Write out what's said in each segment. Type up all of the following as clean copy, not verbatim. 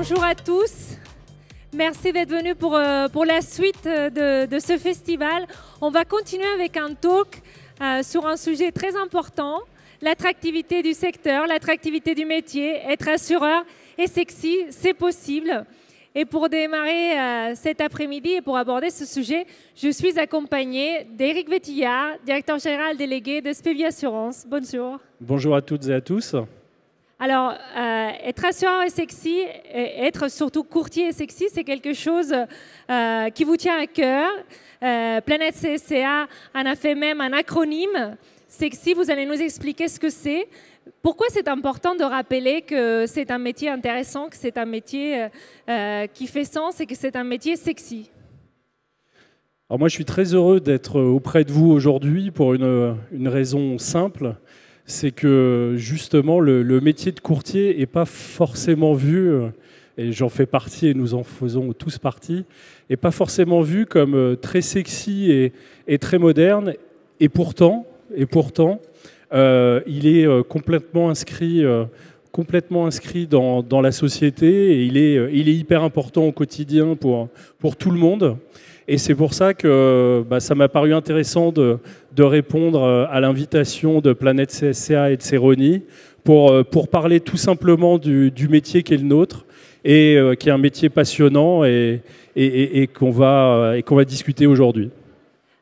Bonjour à tous. Merci d'être venus pour la suite de ce festival. On va continuer avec un talk sur un sujet très important, l'attractivité du secteur, l'attractivité du métier. Être assureur est sexy, c'est possible. Et pour démarrer cet après-midi et pour aborder ce sujet, je suis accompagnée d'Éric Vétillard, directeur général délégué de SPVie Assurance. Bonjour. Bonjour à toutes et à tous. Alors, être assureur est sexy, et être surtout courtier est sexy, c'est quelque chose qui vous tient à cœur. Planète CSCA en a fait même un acronyme. Sexy, vous allez nous expliquer ce que c'est. Pourquoi c'est important de rappeler que c'est un métier intéressant, que c'est un métier qui fait sens et que c'est un métier sexy? Alors moi, je suis très heureux d'être auprès de vous aujourd'hui pour une raison simple. C'est que justement, le métier de courtier n'est pas forcément vu, et j'en fais partie et nous en faisons tous partie, n'est pas forcément vu comme très sexy et très moderne. Et pourtant, il est complètement inscrit dans la société et il est hyper important au quotidien pour tout le monde. Et c'est pour ça que ça m'a paru intéressant de répondre à l'invitation de Planète CSCA et de Céroni pour parler tout simplement du métier qui est le nôtre et qui est un métier passionnant et qu'on va discuter aujourd'hui.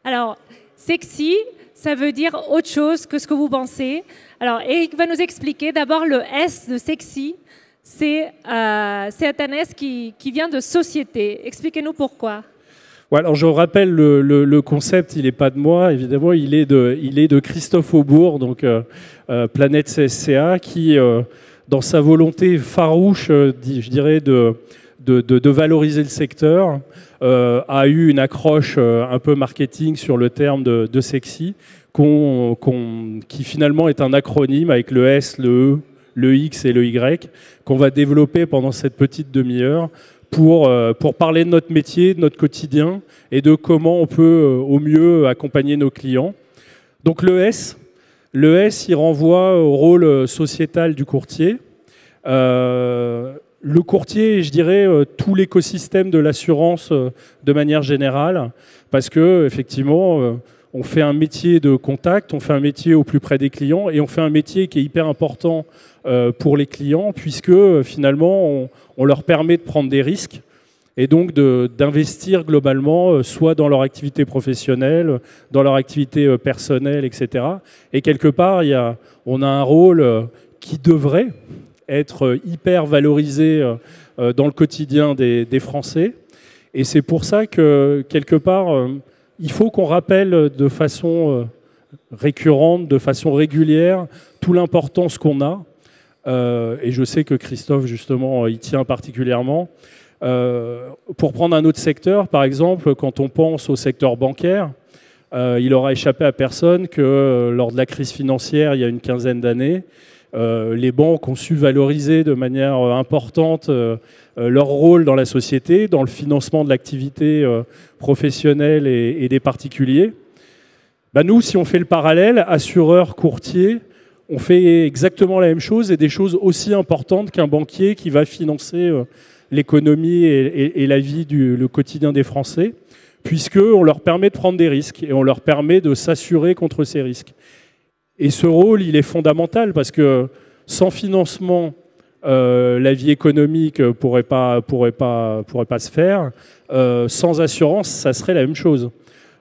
Alors, sexy, ça veut dire autre chose que ce que vous pensez. Alors, Éric va nous expliquer. D'abord, le S de sexy, c'est un S qui vient de société. Expliquez-nous pourquoi. Ouais, alors je rappelle le concept, il n'est pas de moi, évidemment, il est de Christophe Aubourg, donc Planète CSCA, qui, dans sa volonté farouche, je dirais, de valoriser le secteur, a eu une accroche un peu marketing sur le terme de sexy, qui finalement est un acronyme avec le S, le E, le X et le Y, qu'on va développer pendant cette petite demi-heure pour parler de notre métier, de notre quotidien et de comment on peut au mieux accompagner nos clients. Donc le S, il renvoie au rôle sociétal du courtier. Le courtier, je dirais, tout l'écosystème de l'assurance de manière générale, parce que effectivement, on fait un métier de contact, on fait un métier au plus près des clients et on fait un métier qui est hyper important pour les clients, puisque finalement, on leur permet de prendre des risques et donc d'investir globalement, soit dans leur activité professionnelle, dans leur activité personnelle, etc. Et quelque part, on a un rôle qui devrait être hyper valorisé dans le quotidien des Français. Et c'est pour ça que, quelque part, il faut qu'on rappelle de façon récurrente, de façon régulière, toute l'importance qu'on a. Et je sais que Christophe, justement, y tient particulièrement. Pour prendre un autre secteur, par exemple, quand on pense au secteur bancaire, il aura échappé à personne que lors de la crise financière, il y a une quinzaine d'années, les banques ont su valoriser de manière importante leur rôle dans la société, dans le financement de l'activité professionnelle et des particuliers. Nous, si on fait le parallèle, assureurs, courtiers, on fait exactement la même chose et des choses aussi importantes qu'un banquier qui va financer l'économie et la vie le quotidien des Français, puisqu'on leur permet de prendre des risques et on leur permet de s'assurer contre ces risques. Et ce rôle, il est fondamental parce que sans financement, la vie économique pourrait pas se faire. Sans assurance, ça serait la même chose.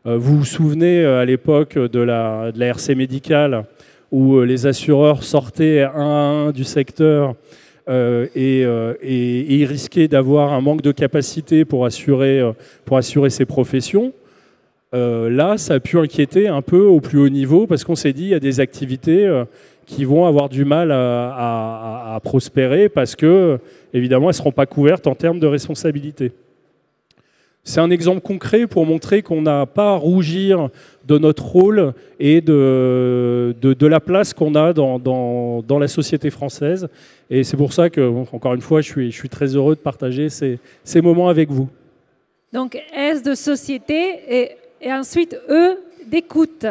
Vous vous souvenez à l'époque de la RC médicale où les assureurs sortaient un à un du secteur et ils risquaient d'avoir un manque de capacité pour assurer ces professions. Là, ça a pu inquiéter un peu au plus haut niveau parce qu'on s'est dit qu'il y a des activités qui vont avoir du mal à prospérer parce que, évidemment, elles ne seront pas couvertes en termes de responsabilité. C'est un exemple concret pour montrer qu'on n'a pas à rougir de notre rôle et de la place qu'on a dans la société française. Et c'est pour ça que, encore une fois, je suis très heureux de partager ces moments avec vous. Donc, S de société et ensuite E d'écoute.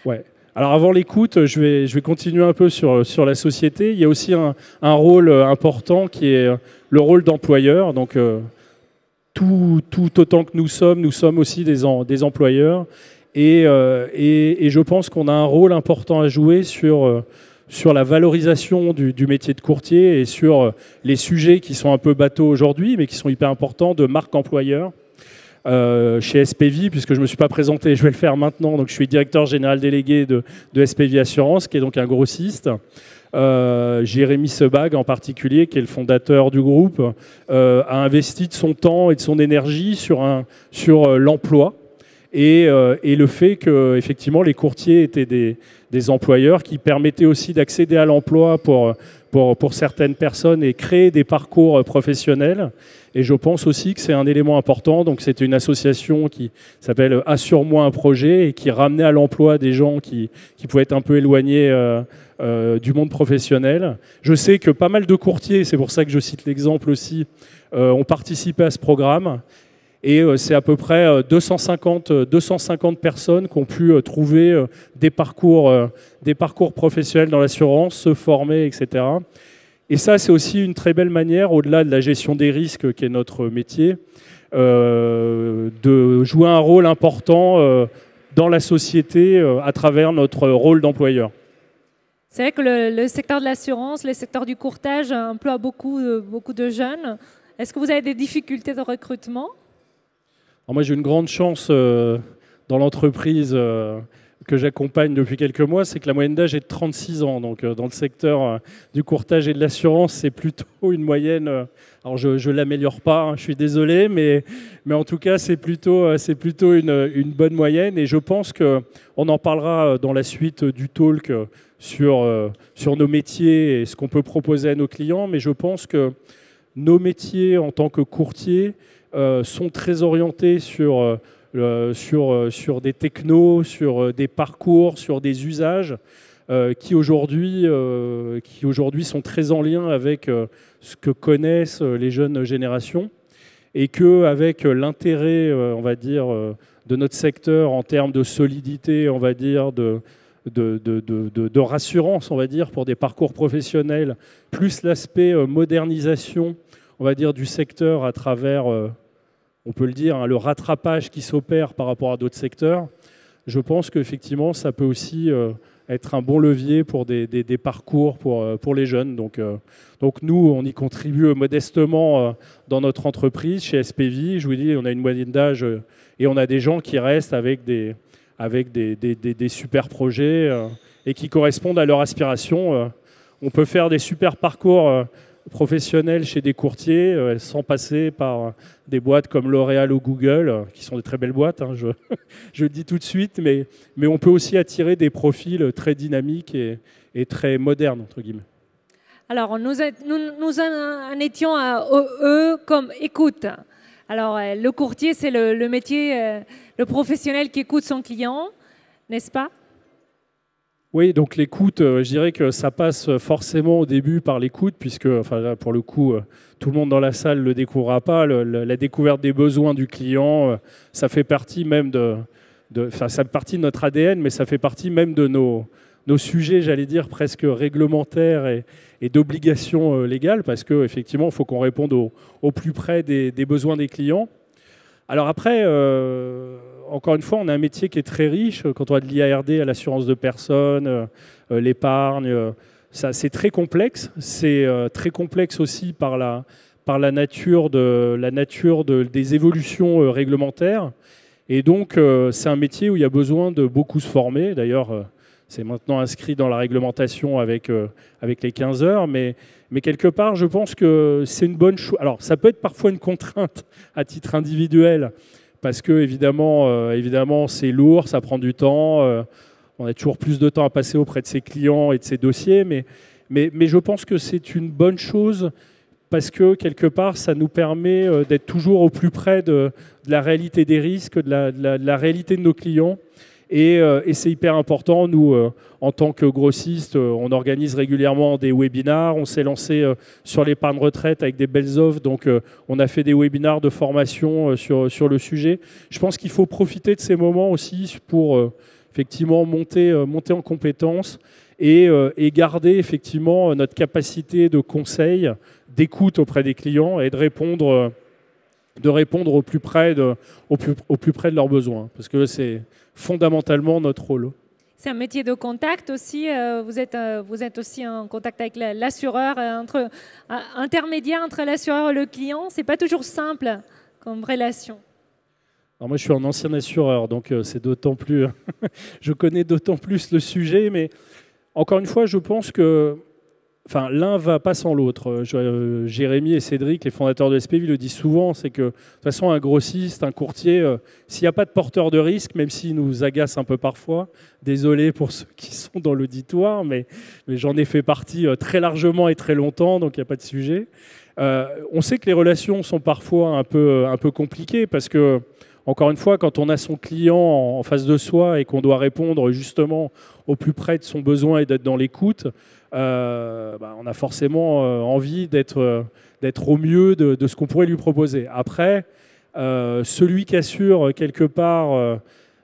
Ouais. Alors avant l'écoute, je vais continuer un peu sur la société. Il y a aussi un rôle important qui est le rôle d'employeur. Donc tout autant que nous sommes aussi des employeurs. Et je pense qu'on a un rôle important à jouer sur la valorisation du métier de courtier et sur les sujets qui sont un peu bateaux aujourd'hui, mais qui sont hyper importants, de marque employeur. Chez SPV, puisque je ne me suis pas présenté, je vais le faire maintenant. Donc, je suis directeur général délégué de SPV Assurance, qui est donc un grossiste. Jérémy Sebag, en particulier, qui est le fondateur du groupe, a investi de son temps et de son énergie sur l'emploi et le fait que, effectivement, les courtiers étaient des employeurs qui permettaient aussi d'accéder à l'emploi pour certaines personnes et créer des parcours professionnels. Et je pense aussi que c'est un élément important. Donc, c'était une association qui s'appelle Assure-moi un projet et qui ramenait à l'emploi des gens qui pouvaient être un peu éloignés du monde professionnel. Je sais que pas mal de courtiers, c'est pour ça que je cite l'exemple aussi, ont participé à ce programme. Et c'est à peu près 250 personnes qui ont pu trouver des parcours professionnels dans l'assurance, se former, etc. Et ça, c'est aussi une très belle manière, au-delà de la gestion des risques, qui est notre métier, de jouer un rôle important dans la société à travers notre rôle d'employeur. C'est vrai que le secteur de l'assurance, le secteur du courtage emploie beaucoup de jeunes. Est-ce que vous avez des difficultés de recrutement ? Alors moi, j'ai une grande chance dans l'entreprise que j'accompagne depuis quelques mois, c'est que la moyenne d'âge est de 36 ans. Donc, dans le secteur du courtage et de l'assurance, c'est plutôt une moyenne. Alors, je ne l'améliore pas, hein, je suis désolé, mais en tout cas, c'est plutôt une bonne moyenne. Et je pense qu'on en parlera dans la suite du talk sur nos métiers et ce qu'on peut proposer à nos clients. Mais je pense que nos métiers en tant que courtier sont très orientés sur des technos, sur des parcours, sur des usages qui aujourd'hui sont très en lien avec ce que connaissent les jeunes générations et qu'avec l'intérêt, on va dire, de notre secteur en termes de solidité, on va dire, de rassurance, on va dire, pour des parcours professionnels, plus l'aspect modernisation, on va dire, du secteur à travers on peut le dire, hein, le rattrapage qui s'opère par rapport à d'autres secteurs, je pense qu'effectivement, ça peut aussi être un bon levier pour des parcours pour les jeunes. Donc nous, on y contribue modestement dans notre entreprise, chez SPV. Je vous dis, on a une moyenne d'âge et on a des gens qui restent avec des super projets et qui correspondent à leur aspiration. On peut faire des super parcours professionnels chez des courtiers sans passer par des boîtes comme L'Oréal ou Google, qui sont de très belles boîtes, hein, je le dis tout de suite, mais on peut aussi attirer des profils très dynamiques et très modernes, entre guillemets. Alors, nous en étions à E comme écoute. Alors, le courtier, c'est le métier, le professionnel qui écoute son client, n'est-ce pas ? Oui, donc l'écoute, je dirais que ça passe forcément au début par l'écoute, puisque, enfin, là, pour le coup, tout le monde dans la salle ne le découvrira pas. La découverte des besoins du client, ça fait partie même ça fait partie de notre ADN, mais ça fait partie même de nos sujets, j'allais dire, presque réglementaires et d'obligations légales, parce qu'effectivement, il faut qu'on réponde au plus près des besoins des clients. Alors après, encore une fois, on a un métier qui est très riche. Quand on va de l'IARD à l'assurance de personnes, l'épargne, c'est très complexe. C'est très complexe aussi par la nature des évolutions réglementaires. Et donc, c'est un métier où il y a besoin de beaucoup se former. D'ailleurs, c'est maintenant inscrit dans la réglementation avec les 15 heures. Mais quelque part, je pense que c'est une bonne chose. Alors, ça peut être parfois une contrainte à titre individuel, parce que évidemment, c'est lourd, ça prend du temps. On a toujours plus de temps à passer auprès de ses clients et de ses dossiers. Mais je pense que c'est une bonne chose parce que, quelque part, ça nous permet d'être toujours au plus près de la réalité des risques, de la réalité de nos clients. Et c'est hyper important. Nous, en tant que grossiste, on organise régulièrement des webinars. On s'est lancé sur l'épargne retraite avec des belles offres. Donc, on a fait des webinars de formation sur le sujet. Je pense qu'il faut profiter de ces moments aussi pour effectivement monter en compétences et garder effectivement notre capacité de conseil, d'écoute auprès des clients et de répondre au plus près de leurs besoins, parce que c'est fondamentalement notre rôle. C'est un métier de contact aussi. Vous êtes aussi en contact avec l'assureur, intermédiaire entre l'assureur et le client. C'est pas toujours simple comme relation. Alors moi, je suis un ancien assureur, donc c'est d'autant plus. Je connais d'autant plus le sujet, mais encore une fois, je pense que. Enfin, l'un va pas sans l'autre. Jérémy et Cédric, les fondateurs de SPV, le disent souvent, c'est que de toute façon, un grossiste, un courtier, s'il n'y a pas de porteur de risque, même s'il nous agace un peu parfois, désolé pour ceux qui sont dans l'auditoire, mais j'en ai fait partie très largement et très longtemps, donc il n'y a pas de sujet. On sait que les relations sont parfois un peu compliquées parce que, encore une fois, quand on a son client en face de soi et qu'on doit répondre justement au plus près de son besoin et d'être dans l'écoute, on a forcément envie d'être au mieux de ce qu'on pourrait lui proposer. Après, celui qui assure quelque part,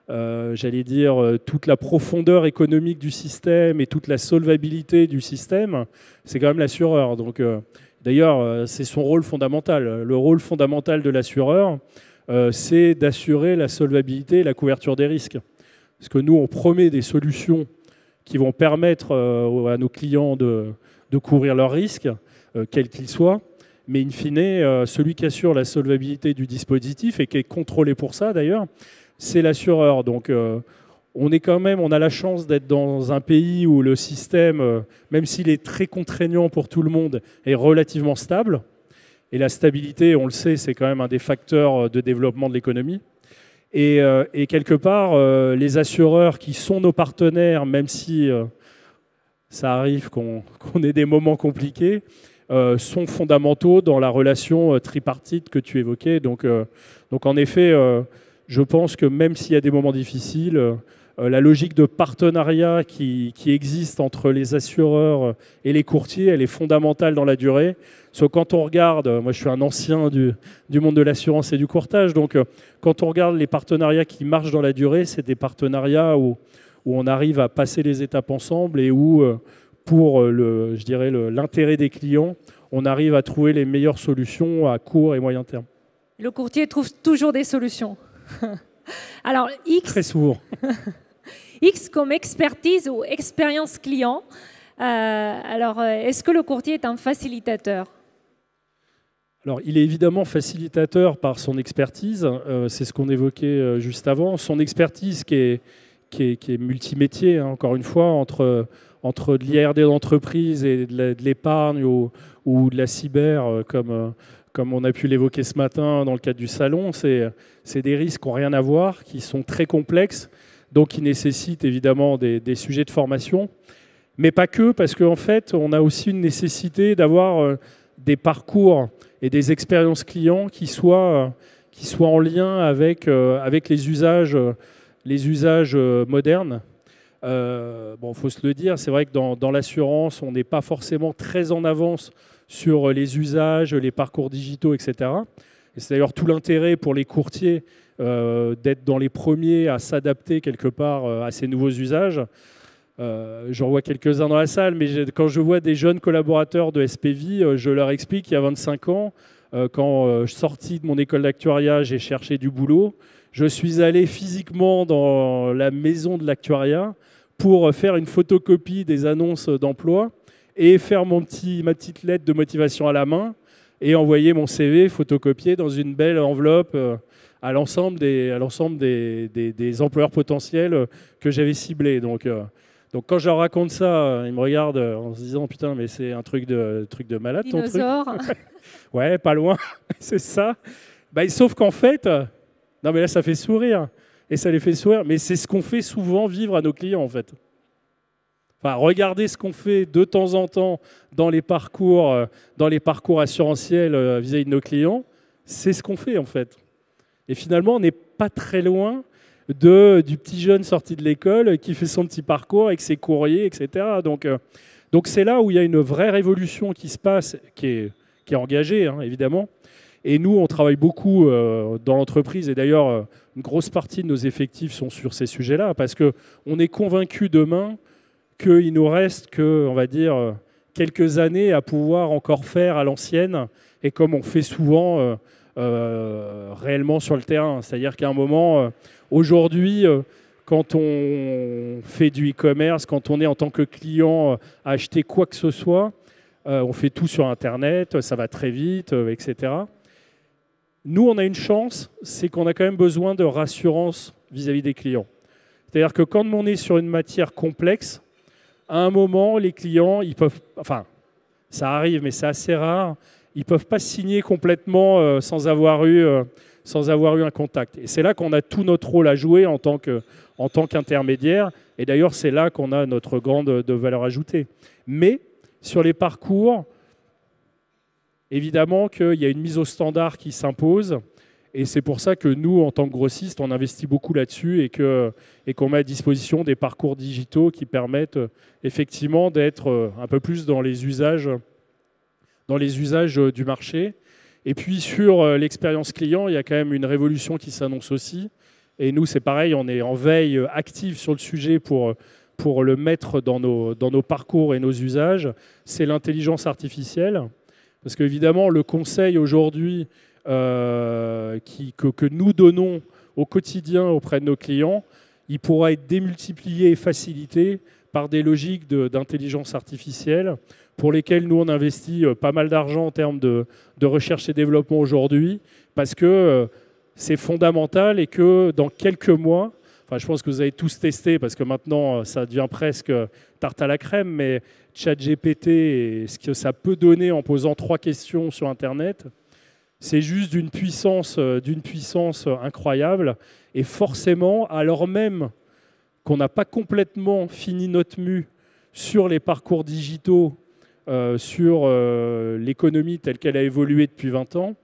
j'allais dire, toute la profondeur économique du système et toute la solvabilité du système, c'est quand même l'assureur. Donc, d'ailleurs, c'est son rôle fondamental. Le rôle fondamental de l'assureur, c'est d'assurer la solvabilité et la couverture des risques. Parce que nous, on promet des solutions qui vont permettre à nos clients de couvrir leurs risques, quels qu'ils soient. Mais in fine, celui qui assure la solvabilité du dispositif et qui est contrôlé pour ça d'ailleurs, c'est l'assureur. Donc on a la chance d'être dans un pays où le système, même s'il est très contraignant pour tout le monde, est relativement stable. Et la stabilité, on le sait, c'est quand même un des facteurs de développement de l'économie. Et quelque part, les assureurs qui sont nos partenaires, même si ça arrive qu'on ait des moments compliqués, sont fondamentaux dans la relation tripartite que tu évoquais. Donc en effet, je pense que même s'il y a des moments difficiles, la logique de partenariat qui existe entre les assureurs et les courtiers, elle est fondamentale dans la durée. Parce que quand on regarde, moi je suis un ancien du monde de l'assurance et du courtage, donc quand on regarde les partenariats qui marchent dans la durée, c'est des partenariats où on arrive à passer les étapes ensemble et où, pour l'intérêt des clients, on arrive à trouver les meilleures solutions à court et moyen terme. Le courtier trouve toujours des solutions. Alors, Très souvent. X comme expertise ou expérience client. Alors, est-ce que le courtier est un facilitateur ? Alors, il est évidemment facilitateur par son expertise. C'est ce qu'on évoquait juste avant. Son expertise qui est multimétier, hein, encore une fois, entre de l'IRD d'entreprise et de l'épargne ou de la cyber, comme on a pu l'évoquer ce matin dans le cadre du salon. C'est des risques qui n'ont rien à voir, qui sont très complexes, donc qui nécessitent évidemment des sujets de formation. Mais pas que, parce qu'en fait, on a aussi une nécessité d'avoir des parcours et des expériences clients qui soient en lien avec les usages modernes. Bon, faut se le dire, c'est vrai que dans l'assurance, on n'est pas forcément très en avance sur les usages, les parcours digitaux, etc. Et c'est d'ailleurs tout l'intérêt pour les courtiers d'être dans les premiers à s'adapter quelque part à ces nouveaux usages. J'en vois quelques-uns dans la salle, mais quand je vois des jeunes collaborateurs de SPV, je leur explique qu'il y a 25 ans, quand je sortis de mon école d'actuariat, j'ai cherché du boulot. Je suis allé physiquement dans la maison de l'actuariat pour faire une photocopie des annonces d'emploi et faire ma petite lettre de motivation à la main et envoyer mon CV photocopié dans une belle enveloppe à l'ensemble des employeurs potentiels que j'avais ciblés. Donc quand je leur raconte ça, ils me regardent en se disant « Putain, mais c'est un truc de malade, ton truc. » Ouais, pas loin, c'est ça. Sauf qu'en fait, non mais là ça fait sourire, et ça les fait sourire, mais c'est ce qu'on fait souvent vivre à nos clients en fait. Enfin, regardez ce qu'on fait de temps en temps dans les parcours assurantiels vis-à-vis de nos clients, c'est ce qu'on fait en fait. Et finalement, on n'est pas très loin du petit jeune sorti de l'école qui fait son petit parcours avec ses courriers, etc. Donc c'est là où il y a une vraie révolution qui se passe, qui est engagée, hein, évidemment, Et nous, on travaille beaucoup dans l'entreprise, et d'ailleurs, une grosse partie de nos effectifs sont sur ces sujets-là, parce qu'on est convaincu demain qu'il nous reste que, on va dire, quelques années à pouvoir encore faire à l'ancienne, et comme on fait souvent réellement sur le terrain. C'est-à-dire qu'à un moment, aujourd'hui, quand on fait du e-commerce, quand on est en tant que client à acheter quoi que ce soit, on fait tout sur Internet, ça va très vite, etc. Nous, on a une chance, c'est qu'on a quand même besoin de rassurance vis-à-vis des clients. C'est-à-dire que quand on est sur une matière complexe, à un moment, les clients, ils peuvent, enfin, ça arrive, mais c'est assez rare, ils ne peuvent pas signer complètement sans avoir eu un contact. Et c'est là qu'on a tout notre rôle à jouer en tant qu'intermédiaire. Et d'ailleurs, c'est là qu'on a notre grande valeur ajoutée. Mais sur les parcours, évidemment qu'il y a une mise au standard qui s'impose. Et c'est pour ça que nous, en tant que grossistes, on investit beaucoup là-dessus et qu'on met à disposition des parcours digitaux qui permettent effectivement d'être un peu plus dans les usages du marché. Et puis sur l'expérience client, il y a quand même une révolution qui s'annonce aussi. Et nous, c'est pareil, on est en veille active sur le sujet pour le mettre dans nos parcours et nos usages. C'est l'intelligence artificielle. Parce qu'évidemment, le conseil aujourd'hui que nous donnons au quotidien auprès de nos clients, il pourra être démultiplié et facilité par des logiques d'intelligence artificielle pour lesquelles nous, on investit pas mal d'argent en termes de recherche et développement aujourd'hui, parce que c'est fondamental et que dans quelques mois, enfin, je pense que vous avez tous testé, parce que maintenant, ça devient presque tarte à la crème, mais ChatGPT et ce que ça peut donner en posant 3 questions sur Internet, c'est juste d'une puissance incroyable. Et forcément, alors même qu'on n'a pas complètement fini notre mue sur les parcours digitaux, sur l'économie telle qu'elle a évolué depuis 20 ans,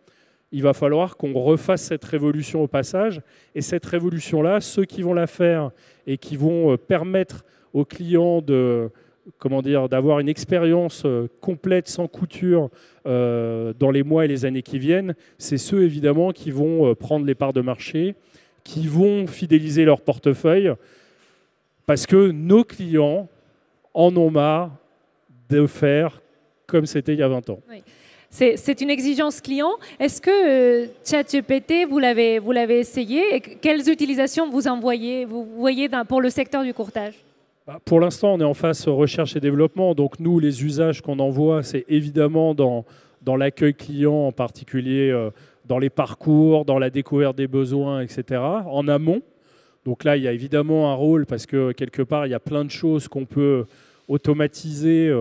il va falloir qu'on refasse cette révolution au passage. Et cette révolution-là, ceux qui vont la faire et qui vont permettre aux clients d'avoir une expérience complète, sans couture, dans les mois et les années qui viennent, c'est ceux évidemment qui vont prendre les parts de marché, qui vont fidéliser leur portefeuille, parce que nos clients en ont marre de faire comme c'était il y a 20 ans. Oui. C'est une exigence client. Est-ce que ChatGPT, vous l'avez essayé et quelles utilisations vous voyez pour le secteur du courtage? Pour l'instant, on est en phase recherche et développement. Donc nous, les usages qu'on envoie, c'est évidemment dans l'accueil client, en particulier dans les parcours, dans la découverte des besoins, etc., en amont. Donc là, il y a évidemment un rôle parce que quelque part, il y a plein de choses qu'on peut automatiser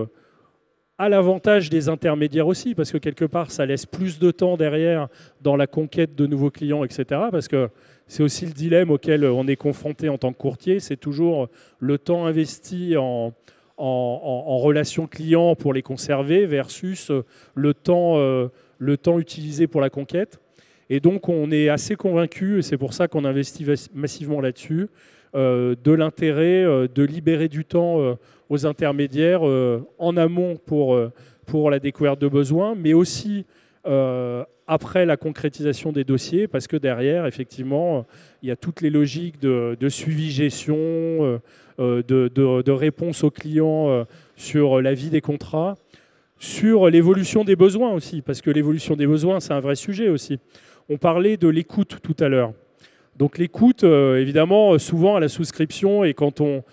à l'avantage des intermédiaires aussi, parce que quelque part, ça laisse plus de temps derrière dans la conquête de nouveaux clients, etc., parce que c'est aussi le dilemme auquel on est confronté en tant que courtier, c'est toujours le temps investi en relation client pour les conserver versus le temps utilisé pour la conquête. Et donc, on est assez convaincu, et c'est pour ça qu'on investit massivement là-dessus, de l'intérêt de libérer du temps aux intermédiaires en amont pour la découverte de besoins, mais aussi après la concrétisation des dossiers, parce que derrière, effectivement, il y a toutes les logiques de suivi-gestion, de réponse aux clients sur la vie des contrats, sur l'évolution des besoins aussi, parce que l'évolution des besoins, c'est un vrai sujet aussi. On parlait de l'écoute tout à l'heure. Donc l'écoute, évidemment, souvent à la souscription, et quand on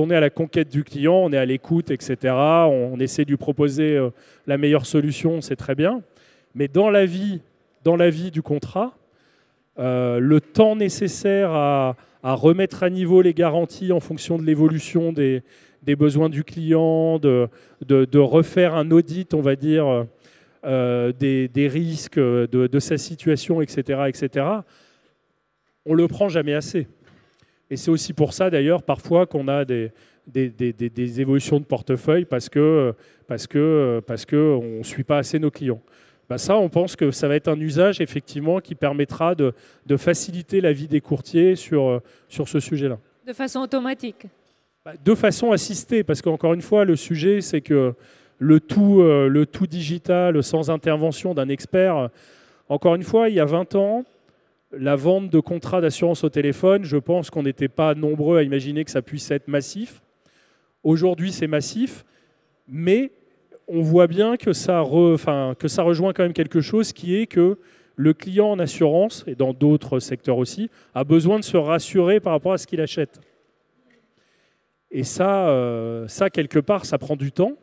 est à la conquête du client, on est à l'écoute, etc. On essaie de lui proposer la meilleure solution, c'est très bien. Mais dans la vie du contrat, le temps nécessaire à remettre à niveau les garanties en fonction de l'évolution des besoins du client, de refaire un audit, on va dire, des risques, de sa situation, etc., etc., on ne le prend jamais assez. Et c'est aussi pour ça, d'ailleurs, parfois qu'on a des évolutions de portefeuille parce qu'on ne suit pas assez nos clients. Ça, on pense que ça va être un usage, effectivement, qui permettra de faciliter la vie des courtiers sur ce sujet-là. De façon automatique? De façon assistée, parce qu'encore une fois, le sujet, c'est que le tout digital, sans intervention d'un expert, Encore une fois, il y a 20 ans, la vente de contrats d'assurance au téléphone, je pense qu'on n'était pas nombreux à imaginer que ça puisse être massif. Aujourd'hui, c'est massif, mais on voit bien que ça rejoint quand même quelque chose qui est que le client en assurance, et dans d'autres secteurs aussi, a besoin de se rassurer par rapport à ce qu'il achète. Et ça, quelque part, ça prend du temps.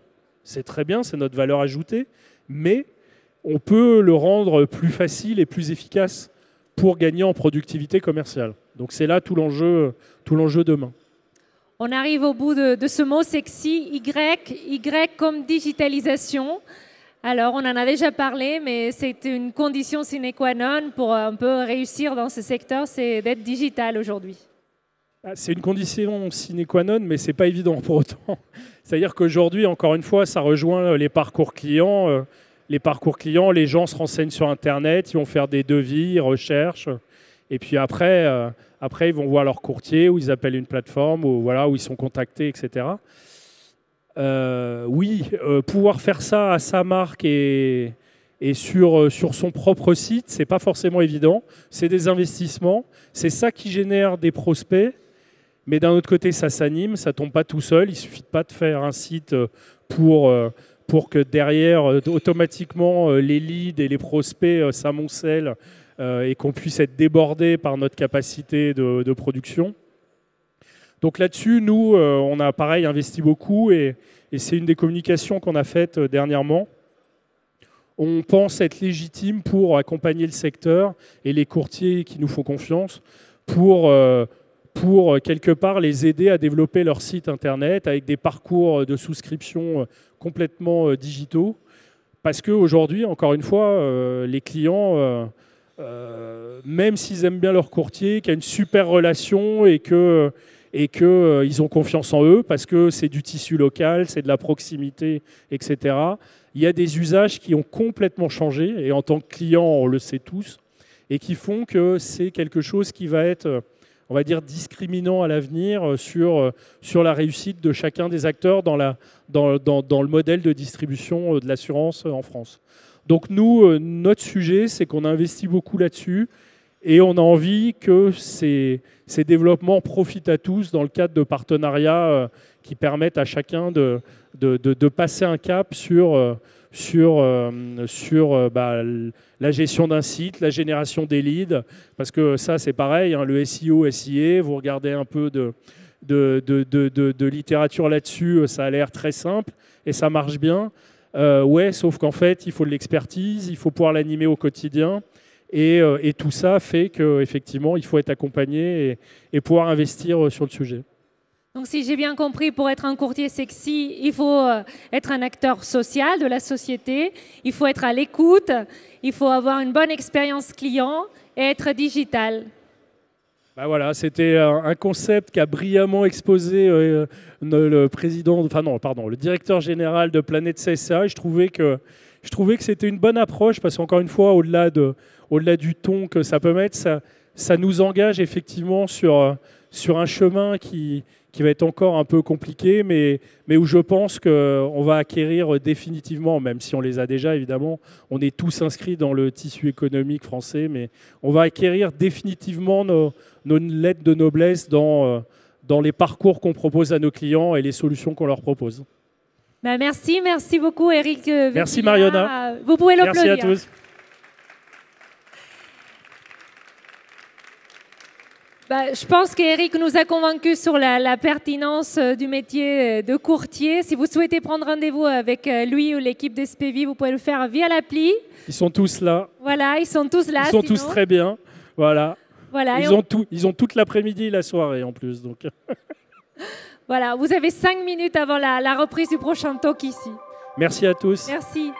C'est très bien, c'est notre valeur ajoutée, mais on peut le rendre plus facile et plus efficace pour gagner en productivité commerciale. Donc c'est là tout l'enjeu demain. On arrive au bout de ce mot sexy, Y comme digitalisation. Alors, on en a déjà parlé, mais c'est une condition sine qua non pour un peu réussir dans ce secteur, c'est d'être digital aujourd'hui. C'est une condition sine qua non, mais ce n'est pas évident pour autant. C'est-à-dire qu'aujourd'hui, encore une fois, ça rejoint les parcours clients. Les gens se renseignent sur Internet, ils vont faire des devis, ils recherchent. Et puis après, ils vont voir leur courtier, ou ils appellent une plateforme, ou voilà, où ils sont contactés, etc. Pouvoir faire ça à sa marque et sur son propre site, c'est pas forcément évident. C'est des investissements, c'est ça qui génère des prospects. Mais d'un autre côté, ça s'anime, ça tombe pas tout seul. Il suffit pas de faire un site pour que derrière, automatiquement, les leads et les prospects s'amoncellent et qu'on puisse être débordé par notre capacité de production. Donc là-dessus, nous, on a pareil investi beaucoup et c'est une des communications qu'on a faites dernièrement. On pense être légitime pour accompagner le secteur et les courtiers qui nous font confiance pour quelque part les aider à développer leur site internet avec des parcours de souscription complètement digitaux. Parce qu'aujourd'hui, encore une fois, les clients, même s'ils aiment bien leur courtier, qui a une super relation et qu'ils ont confiance en eux parce que c'est du tissu local, c'est de la proximité, etc. Il y a des usages qui ont complètement changé et en tant que client, on le sait tous, et qui font que c'est quelque chose qui va être, on va dire, discriminant à l'avenir sur la réussite de chacun des acteurs dans le modèle de distribution de l'assurance en France. Donc nous, notre sujet, c'est qu'on investit beaucoup là-dessus et on a envie que ces développements profitent à tous dans le cadre de partenariats qui permettent à chacun de passer un cap sur la gestion d'un site, la génération des leads, parce que ça c'est pareil, hein, le SEO, SIA, vous regardez un peu de littérature là-dessus, ça a l'air très simple et ça marche bien. Sauf qu'en fait il faut de l'expertise, il faut pouvoir l'animer au quotidien. Et tout ça fait qu'effectivement, il faut être accompagné et pouvoir investir sur le sujet. Donc, si j'ai bien compris, pour être un courtier sexy, il faut être un acteur social de la société, il faut être à l'écoute, il faut avoir une bonne expérience client et être digital. Ben voilà, c'était un concept qu'a brillamment exposé le directeur général de Planète CSA. Et je trouvais que c'était une bonne approche parce qu'encore une fois, au-delà du ton que ça peut mettre, ça nous engage effectivement sur un chemin qui va être encore un peu compliqué, mais où je pense qu'on va acquérir définitivement, même si on les a déjà évidemment, on est tous inscrits dans le tissu économique français, mais on va acquérir définitivement nos lettres de noblesse dans les parcours qu'on propose à nos clients et les solutions qu'on leur propose. Merci beaucoup Eric. Merci Mariona. Vous pouvez l'applaudir. Merci à tous. Je pense qu'Eric nous a convaincus sur la pertinence du métier de courtier. Si vous souhaitez prendre rendez-vous avec lui ou l'équipe d'SPV, vous pouvez le faire via l'appli. Ils sont tous là. Voilà, ils sont tous là. Ils sont tous très bien. Voilà. Ils ont toute l'après-midi et la soirée en plus. Donc. Voilà, vous avez 5 minutes avant la reprise du prochain talk ici. Merci à tous. Merci.